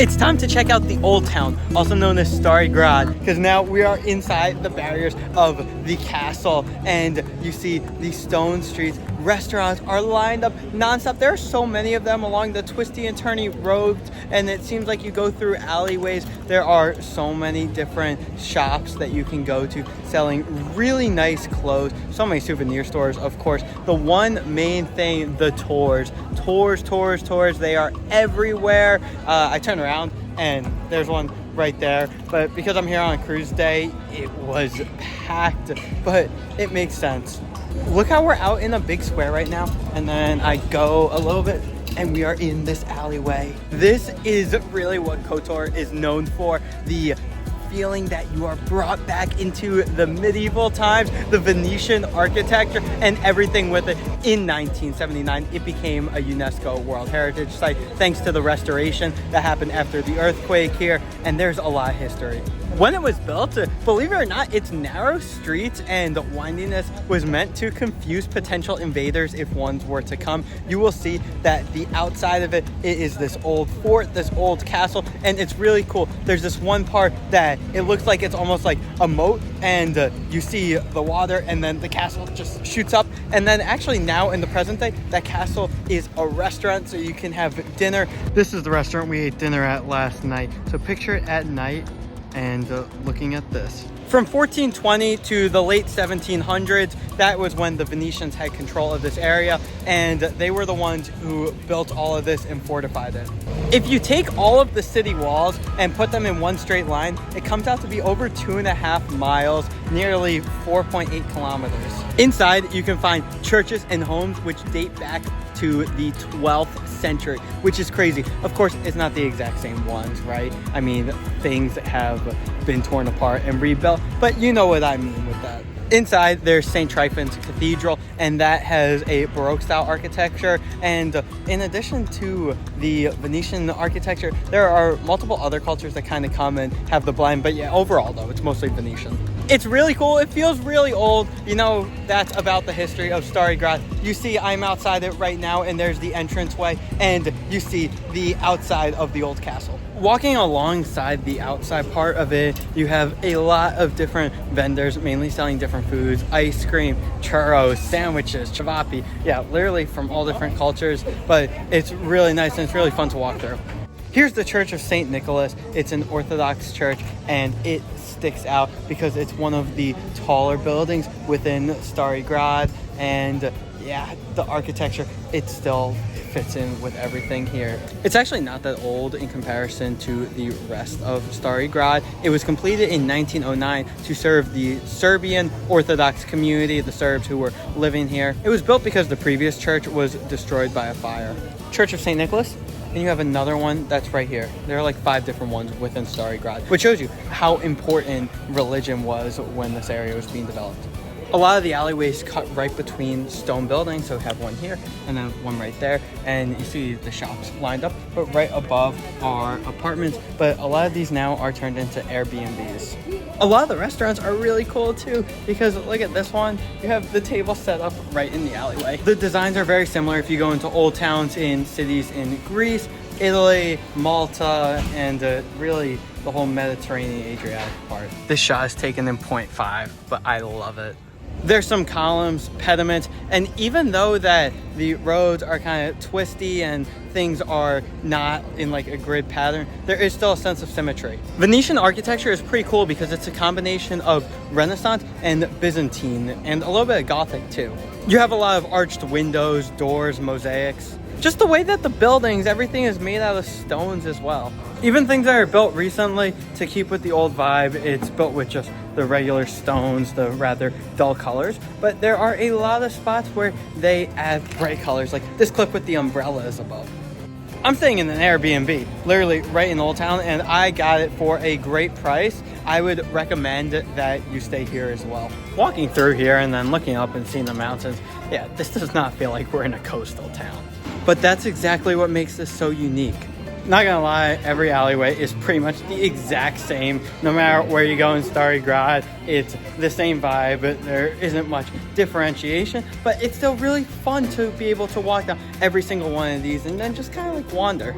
It's time to check out the Old Town, also known as Stari Grad, because now we are inside the barriers of the castle, and you see these stone streets. Restaurants are lined up nonstop. There are so many of them along the twisty and turny roads, and it seems like you go through alleyways. There are so many different shops that you can go to selling really nice clothes. So many souvenir stores, of course. The one main thing, the tours. Tours. They are everywhere. I turn around and there's one right there, but because I'm here on a cruise day, it was packed, but it makes sense. Look how we're out in a big square right now, and then I go a little bit and we are in this alleyway. This is really what Kotor is known for, the feeling that you are brought back into the medieval times, the Venetian architecture and everything with it. In 1979, it became a UNESCO World Heritage Site thanks to the restoration that happened after the earthquake here, and there's a lot of history. When it was built, believe it or not, its narrow streets and windiness was meant to confuse potential invaders if ones were to come. You will see that the outside of it is this old fort, this old castle, and it's really cool. There's this one part that it looks like it's almost like a moat, and you see the water, and then the castle just shoots up. And then actually now in the present day, that castle is a restaurant, so you can have dinner. This is the restaurant we ate dinner at last night. So picture it at night and looking at this. From 1420 to the late 1700s, that was when the Venetians had control of this area, and they were the ones who built all of this and fortified it. If you take all of the city walls and put them in one straight line, it comes out to be over 2.5 miles, nearly 4.8 kilometers. Inside, you can find churches and homes which date back to the 12th century, which is crazy. Of course, it's not the exact same ones, right? I mean, things have been torn apart and rebuilt, but you know what I mean with that. Inside, there's St. Tryphon's Cathedral, and that has a Baroque style architecture. And in addition to the Venetian architecture, there are multiple other cultures that kind of come and have the blend. But yeah, overall though, it's mostly Venetian. It's really cool. It feels really old. You know, that's about the history of Stari Grad. You see I'm outside it right now, and there's the entranceway, and you see the outside of the old castle. Walking alongside the outside part of it, you have a lot of different vendors, mainly selling different foods, ice cream, churros, sandwiches, cevapi. Yeah, literally from all different cultures, but it's really nice and it's really fun to walk through. Here's the Church of St. Nicholas. It's an Orthodox church, and it sticks out because it's one of the taller buildings within Stari Grad, and yeah, the architecture, it still fits in with everything here. It's actually not that old in comparison to the rest of Stari Grad. It was completed in 1909 to serve the Serbian Orthodox community, the Serbs who were living here. It was built because the previous church was destroyed by a fire. Church of St. Nicholas. And you have another one that's right here. There are like 5 different ones within Stari Grad, which shows you how important religion was when this area was being developed. A lot of the alleyways cut right between stone buildings, so we have one here and then one right there, and you see the shops lined up, but right above are apartments, but a lot of these now are turned into Airbnbs. A lot of the restaurants are really cool too, because look at this one. You have the table set up right in the alleyway. The designs are very similar if you go into old towns in cities in Greece, Italy, Malta, and really the whole Mediterranean Adriatic part. This shot is taken in 0.5, but I love it. There's some columns, pediments, and even though that the roads are kind of twisty and things are not in like a grid pattern, there is still a sense of symmetry. Venetian architecture is pretty cool because it's a combination of Renaissance and Byzantine, and a little bit of Gothic too. You have a lot of arched windows, doors, mosaics. Just the way that the buildings, everything is made out of stones as well. Even things that are built recently to keep with the old vibe, it's built with just the regular stones, the rather dull colors. But there are a lot of spots where they add bright colors, like this clip with the umbrellas above. I'm staying in an Airbnb, literally right in Old Town, and I got it for a great price. I would recommend that you stay here as well. Walking through here and then looking up and seeing the mountains, yeah, this does not feel like we're in a coastal town. But that's exactly what makes this so unique. Not gonna lie, every alleyway is pretty much the exact same. No matter where you go in Stari Grad, it's the same vibe. There isn't much differentiation, but it's still really fun to be able to walk down every single one of these and then just kind of like wander.